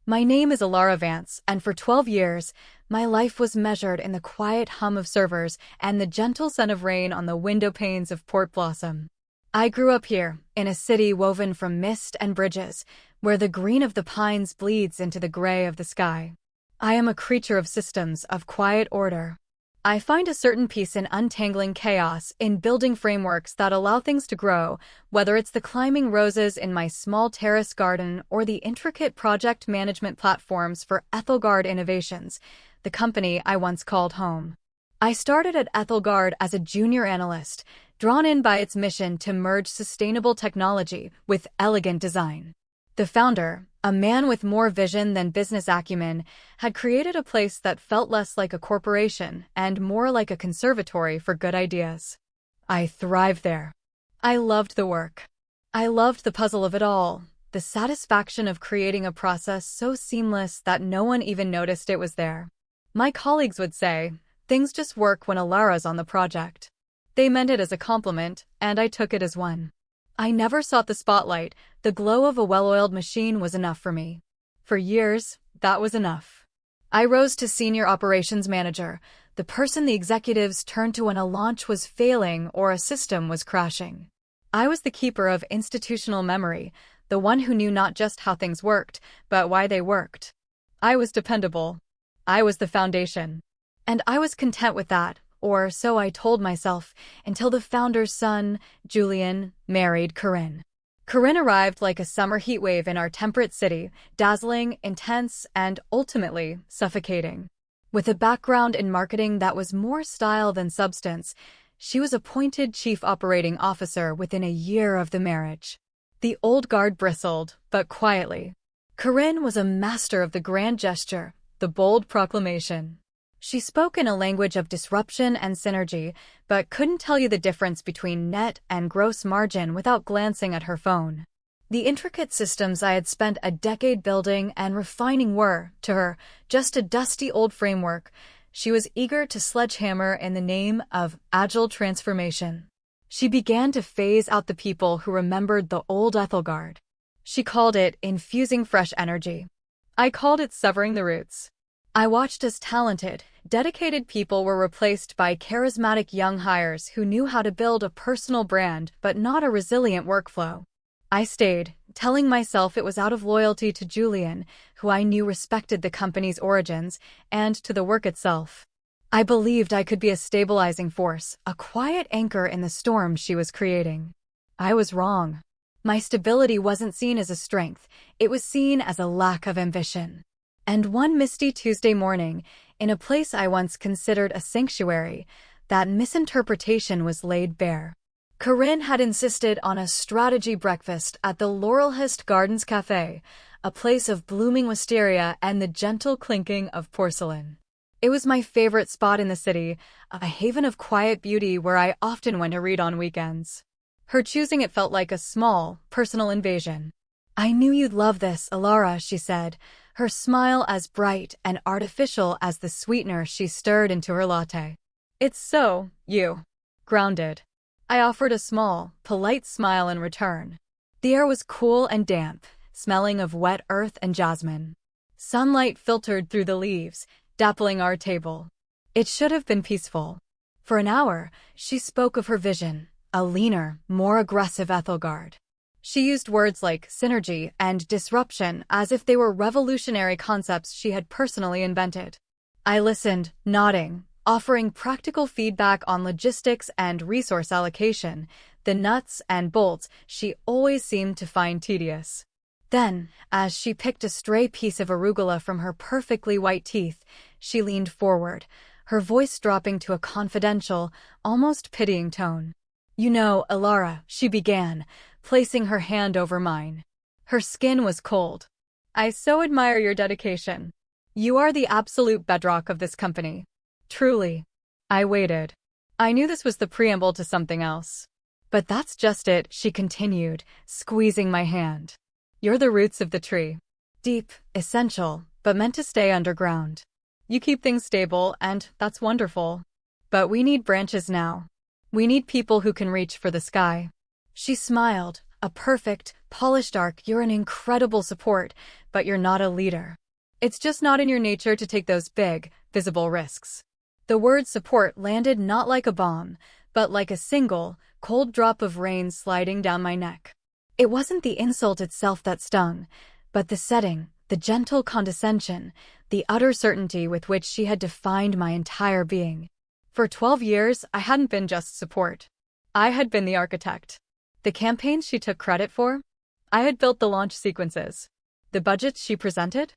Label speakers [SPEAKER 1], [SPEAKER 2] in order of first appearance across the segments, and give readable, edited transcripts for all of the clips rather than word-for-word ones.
[SPEAKER 1] My name is Alara Vance, and for 12 years, my life was measured in the quiet hum of servers and the gentle scent of rain on the window panes of Port Blossom. I grew up here, in a city woven from mist and bridges, where the green of the pines bleeds into the gray of the sky. I am a creature of systems, of quiet order. I find a certain peace in untangling chaos, in building frameworks that allow things to grow, whether it's the climbing roses in my small terrace garden or the intricate project management platforms for Ethelgard Innovations, the company I once called home. I started at Ethelgard as a junior analyst, drawn in by its mission to merge sustainable technology with elegant design. The founder, a man with more vision than business acumen, had created a place that felt less like a corporation and more like a conservatory for good ideas. I thrived there. I loved the work. I loved the puzzle of it all, the satisfaction of creating a process so seamless that no one even noticed it was there. My colleagues would say, "Things just work when Alara's on the project." They meant it as a compliment, and I took it as one. I never sought the spotlight. The glow of a well-oiled machine was enough for me. For years, that was enough. I rose to senior operations manager, the person the executives turned to when a launch was failing or a system was crashing. I was the keeper of institutional memory, the one who knew not just how things worked, but why they worked. I was dependable. I was the foundation. And I was content with that. Or so I told myself, until the founder's son, Julian, married Corinne. Corinne arrived like a summer heatwave in our temperate city, dazzling, intense, and ultimately suffocating. With a background in marketing that was more style than substance, she was appointed chief operating officer within a year of the marriage. The old guard bristled, but quietly. Corinne was a master of the grand gesture, the bold proclamation. She spoke in a language of disruption and synergy, but couldn't tell you the difference between net and gross margin without glancing at her phone. The intricate systems I had spent a decade building and refining were, to her, just a dusty old framework. She was eager to sledgehammer in the name of agile transformation. She began to phase out the people who remembered the old Ethelgard. She called it infusing fresh energy. I called it severing the roots. I watched as talented, dedicated people were replaced by charismatic young hires who knew how to build a personal brand but not a resilient workflow. I stayed, telling myself it was out of loyalty to Julian, who I knew respected the company's origins, and to the work itself. I believed I could be a stabilizing force, a quiet anchor in the storm she was creating. I was wrong. My stability wasn't seen as a strength, it was seen as a lack of ambition. And one misty Tuesday morning, in a place I once considered a sanctuary, that misinterpretation was laid bare. Corinne had insisted on a strategy breakfast at the Laurelhurst Gardens Cafe, a place of blooming wisteria and the gentle clinking of porcelain. It was my favorite spot in the city, a haven of quiet beauty where I often went to read on weekends. Her choosing it felt like a small, personal invasion. "I knew you'd love this, Alara," she said, her smile as bright and artificial as the sweetener she stirred into her latte. "It's so, you." Grounded. I offered a small, polite smile in return. The air was cool and damp, smelling of wet earth and jasmine. Sunlight filtered through the leaves, dappling our table. It should have been peaceful. For an hour, she spoke of her vision, a leaner, more aggressive Ethelgard. She used words like synergy and disruption as if they were revolutionary concepts she had personally invented. I listened, nodding, offering practical feedback on logistics and resource allocation, the nuts and bolts she always seemed to find tedious. Then, as she picked a stray piece of arugula from her perfectly white teeth, she leaned forward, her voice dropping to a confidential, almost pitying tone. "You know, Alara," she began, placing her hand over mine. Her skin was cold. "I so admire your dedication. You are the absolute bedrock of this company. Truly." I waited. I knew this was the preamble to something else. "But that's just it," she continued, squeezing my hand. "You're the roots of the tree. Deep, essential, but meant to stay underground. You keep things stable, and that's wonderful. But we need branches now. We need people who can reach for the sky." She smiled, A perfect, polished arc. You're an incredible support, but you're not a leader. It's just not in your nature to take those big, visible risks. The word support landed not like a bomb, but like a single, cold drop of rain sliding down my neck. It wasn't the insult itself that stung, but the setting, the gentle condescension, the utter certainty with which she had defined my entire being. For 12 years, I hadn't been just support. I had been the architect. The campaigns she took credit for? I had built the launch sequences. The budgets she presented?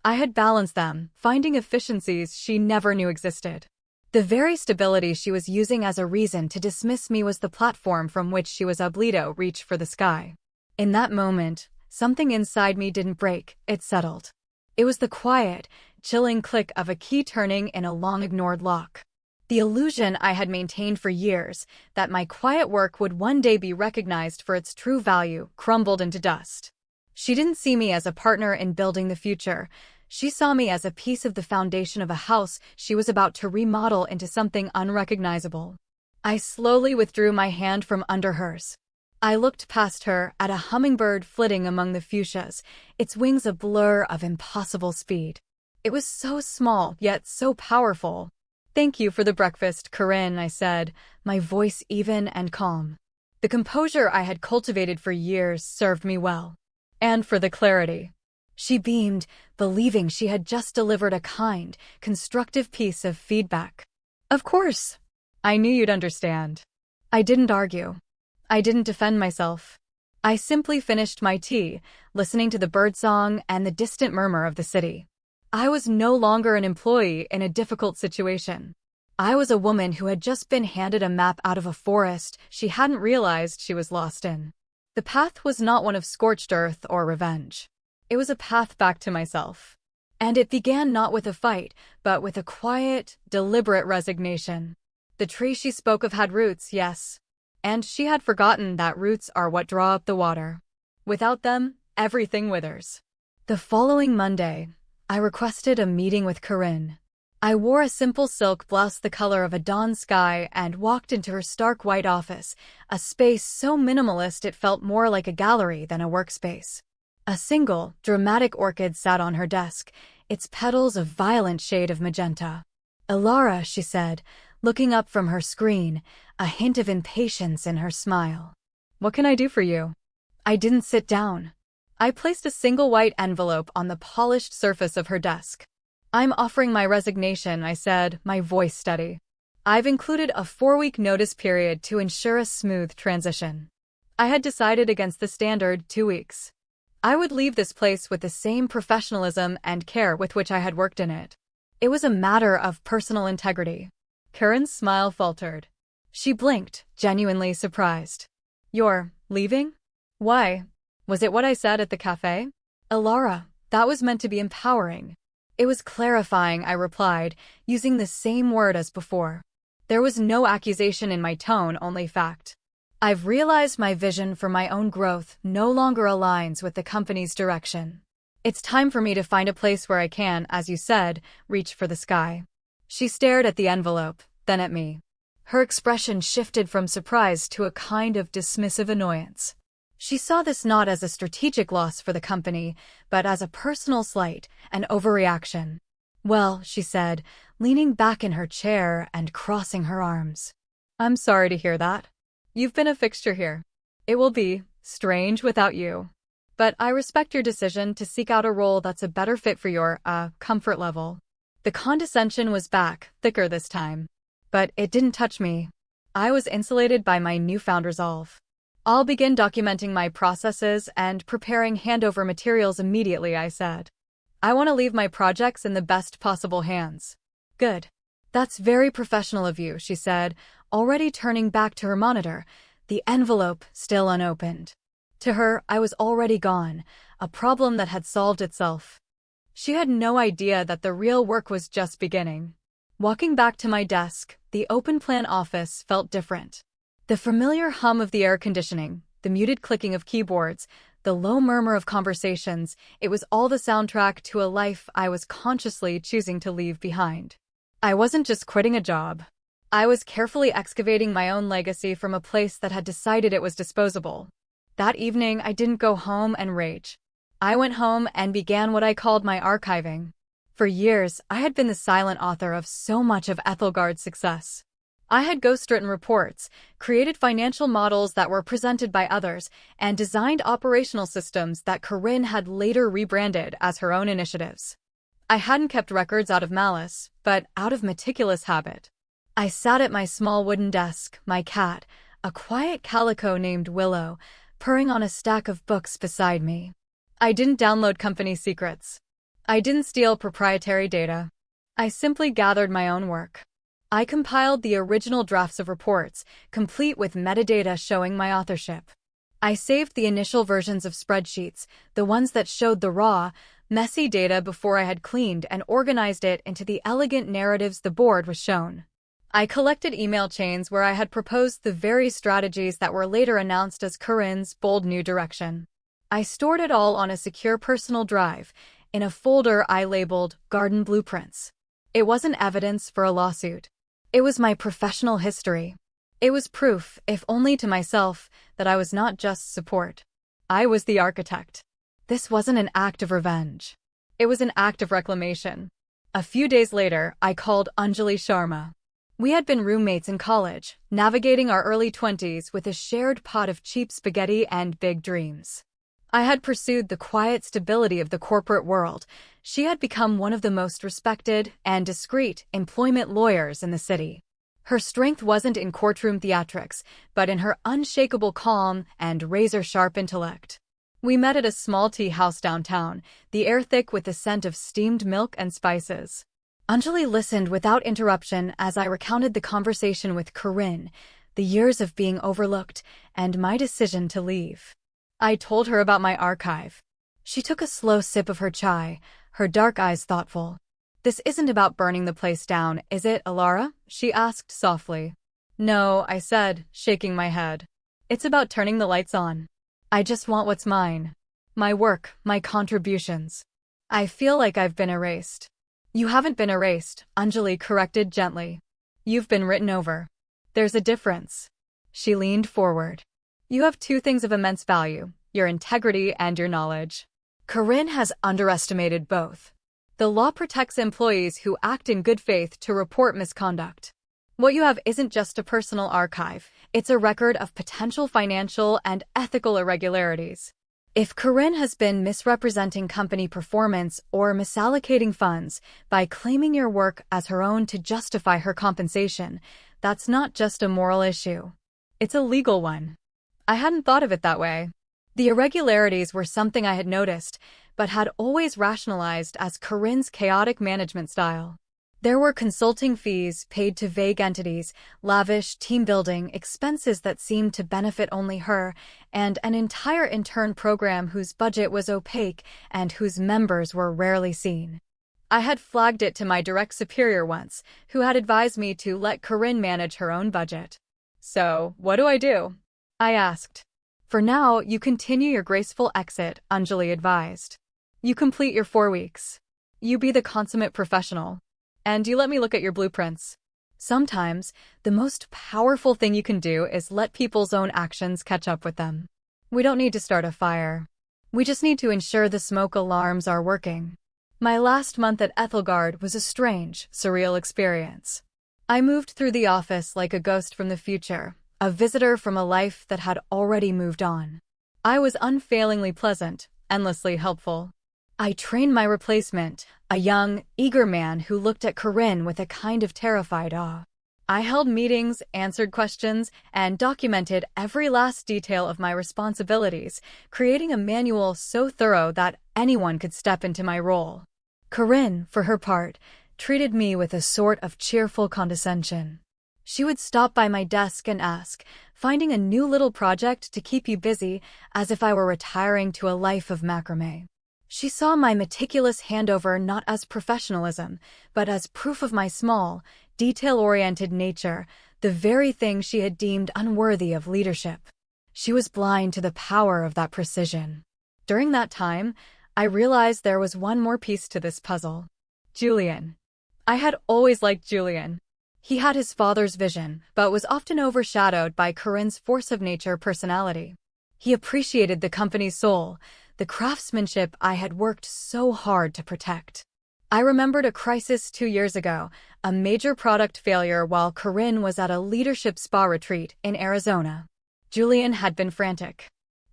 [SPEAKER 1] I had balanced them, finding efficiencies she never knew existed. The very stability she was using as a reason to dismiss me was the platform from which she was oblido reach for the sky. In that moment, something inside me didn't break, it settled. It was the quiet, chilling click of a key turning in a long-ignored lock. The illusion I had maintained for years, that my quiet work would one day be recognized for its true value, crumbled into dust. She didn't see me as a partner in building the future. She saw me as a piece of the foundation of a house she was about to remodel into something unrecognizable. I slowly withdrew my hand from under hers. I looked past her at a hummingbird flitting among the fuchsias, its wings a blur of impossible speed. It was so small, yet so powerful. "Thank you for the breakfast, Corinne," I said, my voice even and calm. The composure I had cultivated for years served me well. "And for the clarity." She beamed, believing she had just delivered a kind, constructive piece of feedback. "Of course. I knew you'd understand." I didn't argue. I didn't defend myself. I simply finished my tea, listening to the birdsong and the distant murmur of the city. I was no longer an employee in a difficult situation. I was a woman who had just been handed a map out of a forest she hadn't realized she was lost in. The path was not one of scorched earth or revenge. It was a path back to myself. And it began not with a fight, but with a quiet, deliberate resignation. The tree she spoke of had roots, yes. And she had forgotten that roots are what draw up the water. Without them, everything withers. The following Monday, I requested a meeting with Corinne. I wore a simple silk blouse the color of a dawn sky and walked into her stark white office, a space so minimalist it felt more like a gallery than a workspace. A single, dramatic orchid sat on her desk, its petals a violent shade of magenta. "Ilara," she said, looking up from her screen, a hint of impatience in her smile. "What can I do for you?" I didn't sit down. I placed a single white envelope on the polished surface of her desk. "I'm offering my resignation," I said, my voice steady. "I've included a 4-week notice period to ensure a smooth transition." I had decided against the standard 2 weeks. I would leave this place with the same professionalism and care with which I had worked in it. It was a matter of personal integrity. Corinne's smile faltered. She blinked, genuinely surprised. "You're leaving? Why? Was it what I said at the cafe?" "Ilara, that was meant to be empowering." "It was clarifying," I replied, using the same word as before. There was no accusation in my tone, only fact. "I've realized my vision for my own growth no longer aligns with the company's direction. It's time for me to find a place where I can, as you said, reach for the sky." She stared at the envelope, then at me. Her expression shifted from surprise to a kind of dismissive annoyance. She saw this not as a strategic loss for the company, but as a personal slight, an overreaction. "Well," she said, leaning back in her chair and crossing her arms. "I'm sorry to hear that. You've been a fixture here. It will be strange without you. But I respect your decision to seek out a role that's a better fit for your, comfort level." The condescension was back, thicker this time. But it didn't touch me. I was insulated by my newfound resolve. "I'll begin documenting my processes and preparing handover materials immediately," I said. "I want to leave my projects in the best possible hands." "Good. That's very professional of you," she said, already turning back to her monitor, the envelope still unopened. To her, I was already gone, a problem that had solved itself. She had no idea that the real work was just beginning. Walking back to my desk, the open-plan office felt different. The familiar hum of the air conditioning, the muted clicking of keyboards, the low murmur of conversations, it was all the soundtrack to a life I was consciously choosing to leave behind. I wasn't just quitting a job. I was carefully excavating my own legacy from a place that had decided it was disposable. That evening, I didn't go home and rage. I went home and began what I called my archiving. For years, I had been the silent author of so much of Ethelgard's success. I had ghostwritten reports, created financial models that were presented by others, and designed operational systems that Corinne had later rebranded as her own initiatives. I hadn't kept records out of malice, but out of meticulous habit. I sat at my small wooden desk, my cat, a quiet calico named Willow, purring on a stack of books beside me. I didn't download company secrets. I didn't steal proprietary data. I simply gathered my own work. I compiled the original drafts of reports, complete with metadata showing my authorship. I saved the initial versions of spreadsheets, the ones that showed the raw, messy data before I had cleaned and organized it into the elegant narratives the board was shown. I collected email chains where I had proposed the very strategies that were later announced as Corinne's bold new direction. I stored it all on a secure personal drive, in a folder I labeled Garden Blueprints. It wasn't evidence for a lawsuit. It was my professional history. It was proof, if only to myself, that I was not just support. I was the architect. This wasn't an act of revenge. It was an act of reclamation. A few days later, I called Anjali Sharma. We had been roommates in college, navigating our early 20s with a shared pot of cheap spaghetti and big dreams. I had pursued the quiet stability of the corporate world. She had become one of the most respected and discreet employment lawyers in the city. Her strength wasn't in courtroom theatrics, but in her unshakable calm and razor-sharp intellect. We met at a small tea house downtown, the air thick with the scent of steamed milk and spices. Anjali listened without interruption as I recounted the conversation with Corinne, the years of being overlooked, and my decision to leave. I told her about my archive. She took a slow sip of her chai, her dark eyes thoughtful. "This isn't about burning the place down, is it, Alara?" she asked softly. "No," I said, shaking my head. "It's about turning the lights on. I just want what's mine. My work, my contributions. I feel like I've been erased." "You haven't been erased," Anjali corrected gently. "You've been written over. There's a difference." She leaned forward. "You have two things of immense value, your integrity and your knowledge. Corinne has underestimated both. The law protects employees who act in good faith to report misconduct. What you have isn't just a personal archive, it's a record of potential financial and ethical irregularities. If Corinne has been misrepresenting company performance or misallocating funds by claiming your work as her own to justify her compensation, that's not just a moral issue. It's a legal one." I hadn't thought of it that way. The irregularities were something I had noticed, but had always rationalized as Corinne's chaotic management style. There were consulting fees paid to vague entities, lavish team-building expenses that seemed to benefit only her, and an entire intern program whose budget was opaque and whose members were rarely seen. I had flagged it to my direct superior once, who had advised me to let Corinne manage her own budget. "So, what do I do?" I asked. "For now, you continue your graceful exit," Anjali advised. "You complete your 4 weeks. You be the consummate professional. And you let me look at your blueprints. Sometimes, the most powerful thing you can do is let people's own actions catch up with them. We don't need to start a fire. We just need to ensure the smoke alarms are working." My last month at Ethelgard was a strange, surreal experience. I moved through the office like a ghost from the future, a visitor from a life that had already moved on. I was unfailingly pleasant, endlessly helpful. I trained my replacement, a young, eager man who looked at Corinne with a kind of terrified awe. I held meetings, answered questions, and documented every last detail of my responsibilities, creating a manual so thorough that anyone could step into my role. Corinne, for her part, treated me with a sort of cheerful condescension. She would stop by my desk and ask, "Finding a new little project to keep you busy," as if I were retiring to a life of macrame. She saw my meticulous handover not as professionalism, but as proof of my small, detail-oriented nature, the very thing she had deemed unworthy of leadership. She was blind to the power of that precision. During that time, I realized there was one more piece to this puzzle. Julian. I had always liked Julian. He had his father's vision, but was often overshadowed by Corinne's force-of-nature personality. He appreciated the company's soul, the craftsmanship I had worked so hard to protect. I remembered a crisis 2 years ago, a major product failure while Corinne was at a leadership spa retreat in Arizona. Julian had been frantic.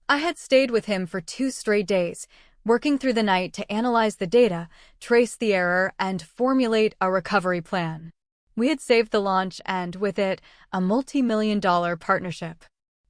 [SPEAKER 1] I had stayed with him for 2 straight days, working through the night to analyze the data, trace the error, and formulate a recovery plan. We had saved the launch and, with it, a multi-million-dollar partnership.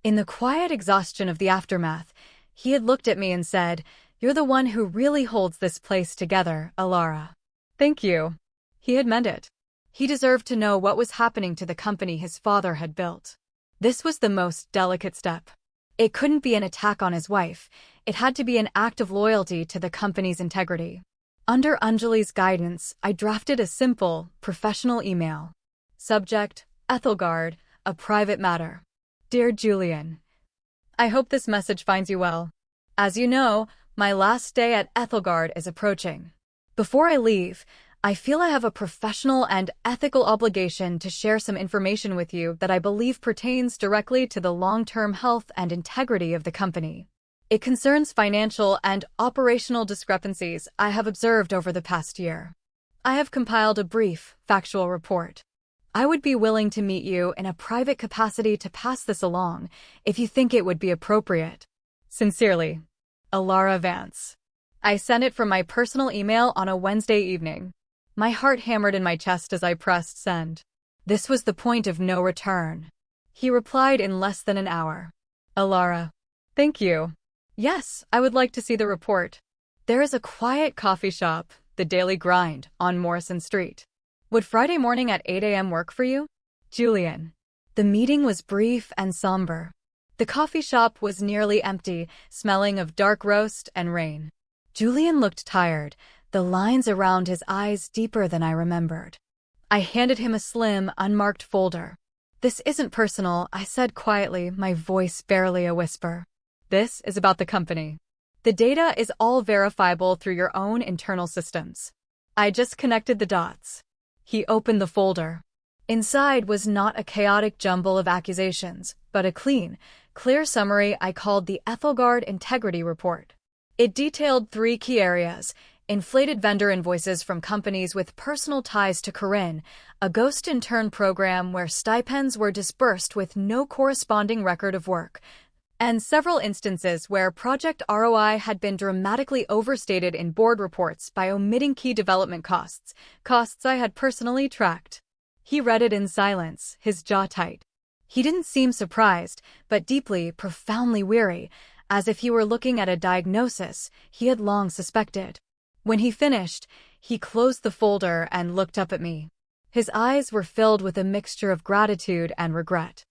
[SPEAKER 1] In the quiet exhaustion of the aftermath, he had looked at me and said, "You're the one who really holds this place together, Alara." Thank you. He had meant it. He deserved to know what was happening to the company his father had built. This was the most delicate step. It couldn't be an attack on his wife. It had to be an act of loyalty to the company's integrity. Under Anjali's guidance, I drafted a simple, professional email. Subject, Ethelgard, a private matter. Dear Julian, I hope this message finds you well. As you know, my last day at Ethelgard is approaching. Before I leave, I feel I have a professional and ethical obligation to share some information with you that I believe pertains directly to the long-term health and integrity of the company. It concerns financial and operational discrepancies I have observed over the past year. I have compiled a brief, factual report. I would be willing to meet you in a private capacity to pass this along, if you think it would be appropriate. Sincerely, Alara Vance. I sent it from my personal email on a Wednesday evening. My heart hammered in my chest as I pressed send. This was the point of no return. He replied in less than an hour. Alara. Thank you. Yes, I would like to see the report. There is a quiet coffee shop, The Daily Grind, on Morrison Street. Would Friday morning at 8 a.m. work for you? Julian. The meeting was brief and somber. The coffee shop was nearly empty, smelling of dark roast and rain. Julian looked tired, the lines around his eyes deeper than I remembered. I handed him a slim, unmarked folder. This isn't personal, I said quietly, my voice barely a whisper. This is about the company. The data is all verifiable through your own internal systems. I just connected the dots. He opened the folder. Inside was not a chaotic jumble of accusations, but a clean, clear summary I called the Ethelgard Integrity Report. It detailed 3 key areas: inflated vendor invoices from companies with personal ties to Corinne, a ghost intern program where stipends were disbursed with no corresponding record of work, and several instances where project ROI had been dramatically overstated in board reports by omitting key development costs I had personally tracked. He read it in silence, his jaw tight. He didn't seem surprised, but deeply, profoundly weary, as if he were looking at a diagnosis he had long suspected. When he finished, he closed the folder and looked up at me. His eyes were filled with a mixture of gratitude and regret.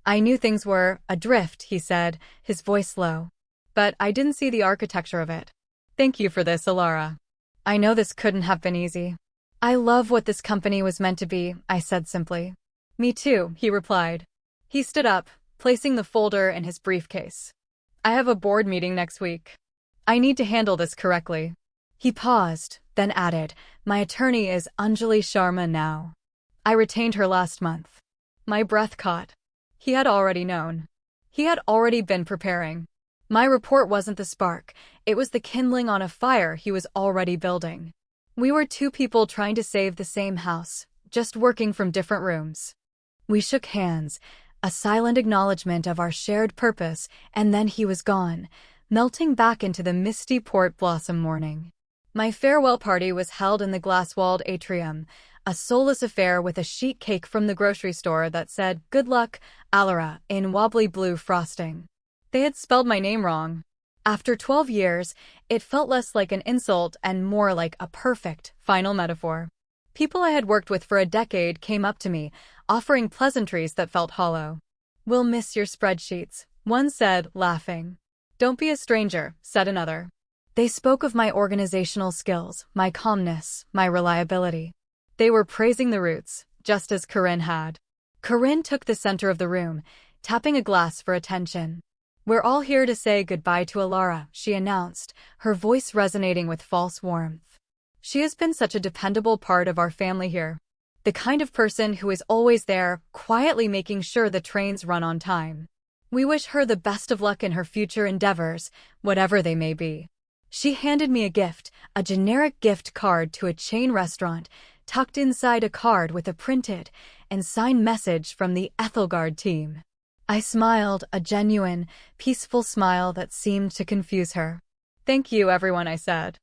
[SPEAKER 1] I knew things were adrift, he said, his voice low. But I didn't see the architecture of it. Thank you for this, Alara. I know this couldn't have been easy. I love what this company was meant to be, I said simply. Me too, he replied. He stood up, placing the folder in his briefcase. I have a board meeting next week. I need to handle this correctly. He paused, then added, my attorney is Anjali Sharma now. I retained her last month. My breath caught. He had already known. He had already been preparing. My report wasn't the spark, it was the kindling on a fire he was already building. We were 2 people trying to save the same house, just working from different rooms. We shook hands, a silent acknowledgement of our shared purpose, and then he was gone, melting back into the misty Port Blossom morning. My farewell party was held in the glass-walled atrium, a soulless affair with a sheet cake from the grocery store that said, "Good luck, Alara," in wobbly blue frosting. They had spelled my name wrong. After 12 years, it felt less like an insult and more like a perfect, final metaphor. People I had worked with for a decade came up to me, offering pleasantries that felt hollow. "We'll miss your spreadsheets," one said, laughing. "Don't be a stranger," said another. They spoke of my organizational skills, my calmness, my reliability. They were praising the roots, just as Corinne had. Corinne took the center of the room, tapping a glass for attention. "We're all here to say goodbye to Alara," she announced, her voice resonating with false warmth. "She has been such a dependable part of our family here. The kind of person who is always there, quietly making sure the trains run on time. We wish her the best of luck in her future endeavors, whatever they may be. She handed me a gift, a generic gift card to a chain restaurant, tucked inside a card with a printed and signed message from the Ethelgard team. I smiled, a genuine, peaceful smile that seemed to confuse her. "Thank you, everyone," I said.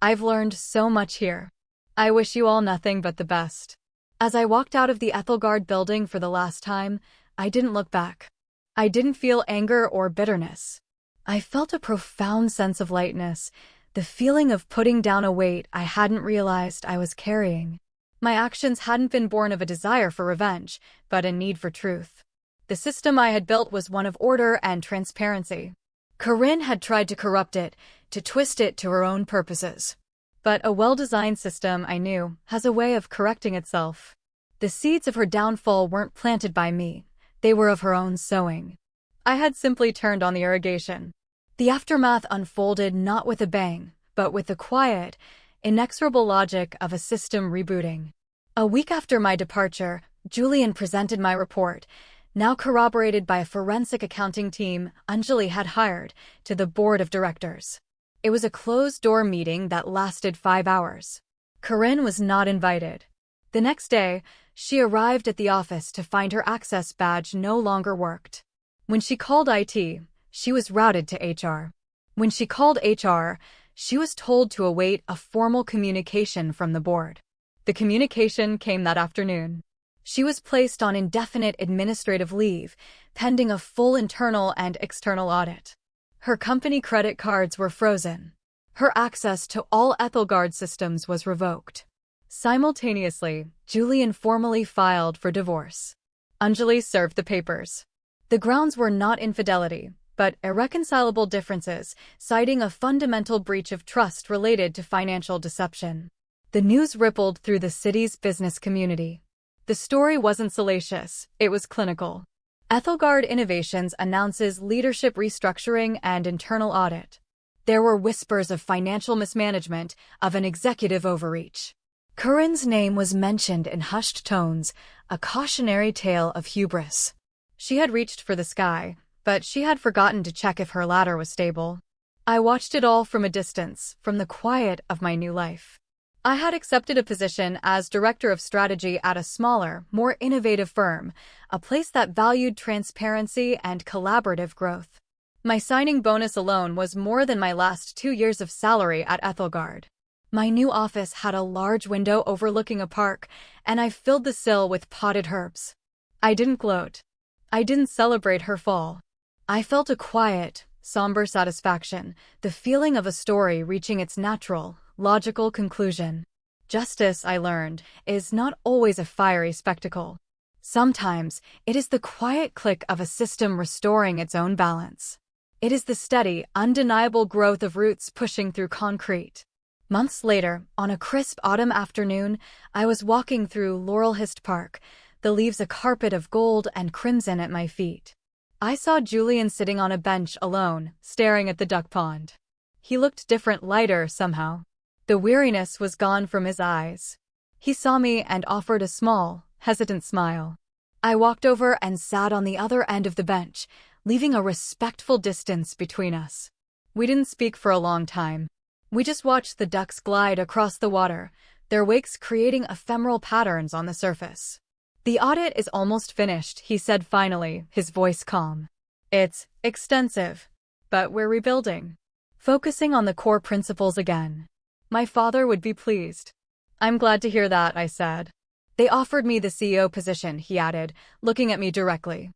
[SPEAKER 1] "I've learned so much here. I wish you all nothing but the best." As I walked out of the Ethelgard building for the last time, I didn't look back. I didn't feel anger or bitterness. I felt a profound sense of lightness, the feeling of putting down a weight I hadn't realized I was carrying. My actions hadn't been born of a desire for revenge, but a need for truth. The system I had built was one of order and transparency. Corinne had tried to corrupt it, to twist it to her own purposes. But a well-designed system, I knew, has a way of correcting itself. The seeds of her downfall weren't planted by me. They were of her own sowing. I had simply turned on the irrigation. The aftermath unfolded not with a bang, but with the quiet, inexorable logic of a system rebooting. A week after my departure, Julian presented my report, now corroborated by a forensic accounting team Anjali had hired, to the board of directors. It was a closed-door meeting that lasted 5 hours. Corinne was not invited. The next day, she arrived at the office to find her access badge no longer worked. When she called IT, she was routed to HR. When she called HR, she was told to await a formal communication from the board. The communication came that afternoon. She was placed on indefinite administrative leave, pending a full internal and external audit. Her company credit cards were frozen. Her access to all Ethelgard systems was revoked. Simultaneously, Julian formally filed for divorce. Anjali served the papers. The grounds were not infidelity, but irreconcilable differences, citing a fundamental breach of trust related to financial deception. The news rippled through the city's business community. The story wasn't salacious, it was clinical. Ethelgard Innovations announces leadership restructuring and internal audit. There were whispers of financial mismanagement, of an executive overreach. Corinne's name was mentioned in hushed tones, a cautionary tale of hubris. She had reached for the sky, but she had forgotten to check if her ladder was stable. I watched it all from a distance, from the quiet of my new life. I had accepted a position as director of strategy at a smaller, more innovative firm, a place that valued transparency and collaborative growth. My signing bonus alone was more than my last 2 years of salary at Ethelgard. My new office had a large window overlooking a park, and I filled the sill with potted herbs. I didn't gloat. I didn't celebrate her fall. I felt a quiet, somber satisfaction, the feeling of a story reaching its natural, logical conclusion. Justice, I learned, is not always a fiery spectacle. Sometimes, it is the quiet click of a system restoring its own balance. It is the steady, undeniable growth of roots pushing through concrete. Months later, on a crisp autumn afternoon, I was walking through Laurelhurst Park, the leaves a carpet of gold and crimson at my feet. I saw Julian sitting on a bench alone, staring at the duck pond. He looked different, lighter somehow. The weariness was gone from his eyes. He saw me and offered a small, hesitant smile. I walked over and sat on the other end of the bench, leaving a respectful distance between us. We didn't speak for a long time. We just watched the ducks glide across the water, their wakes creating ephemeral patterns on the surface. "The audit is almost finished," he said finally, his voice calm. "It's extensive, but we're rebuilding. Focusing on the core principles again. My father would be pleased." "I'm glad to hear that," I said. "They offered me the CEO position," he added, looking at me directly.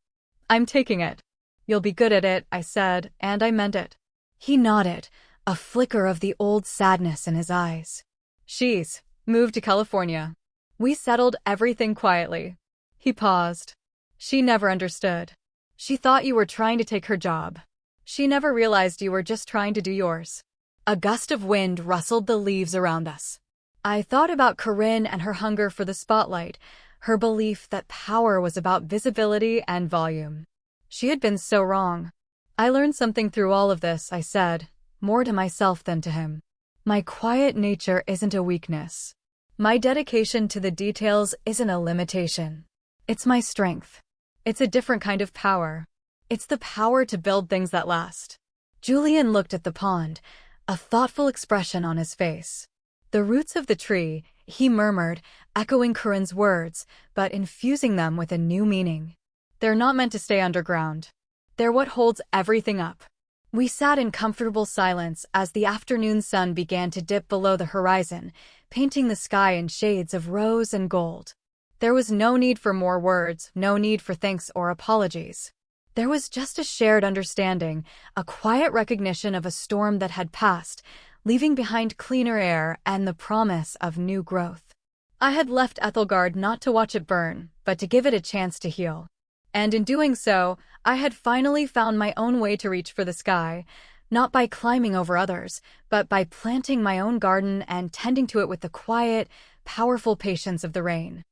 [SPEAKER 1] "I'm taking it." "You'll be good at it," I said, and I meant it. He nodded, a flicker of the old sadness in his eyes. "She's moved to California. We settled everything quietly." He paused. "She never understood. She thought you were trying to take her job. She never realized you were just trying to do yours." A gust of wind rustled the leaves around us. I thought about Corinne and her hunger for the spotlight, her belief that power was about visibility and volume. She had been so wrong. "I learned something through all of this," I said, more to myself than to him. "My quiet nature isn't a weakness. My dedication to the details isn't a limitation. It's my strength. It's a different kind of power. It's the power to build things that last. Julian looked at the pond, a thoughtful expression on his face. The roots of the tree, he murmured, echoing Corinne's words, but infusing them with a new meaning. They're not meant to stay underground. They're what holds everything up. We sat in comfortable silence as the afternoon sun began to dip below the horizon, painting the sky in shades of rose and gold. There was no need for more words, no need for thanks or apologies. There was just a shared understanding, a quiet recognition of a storm that had passed, leaving behind cleaner air and the promise of new growth. I had left Ethelgard not to watch it burn, but to give it a chance to heal. And in doing so, I had finally found my own way to reach for the sky, not by climbing over others, but by planting my own garden and tending to it with the quiet, powerful patience of the rain.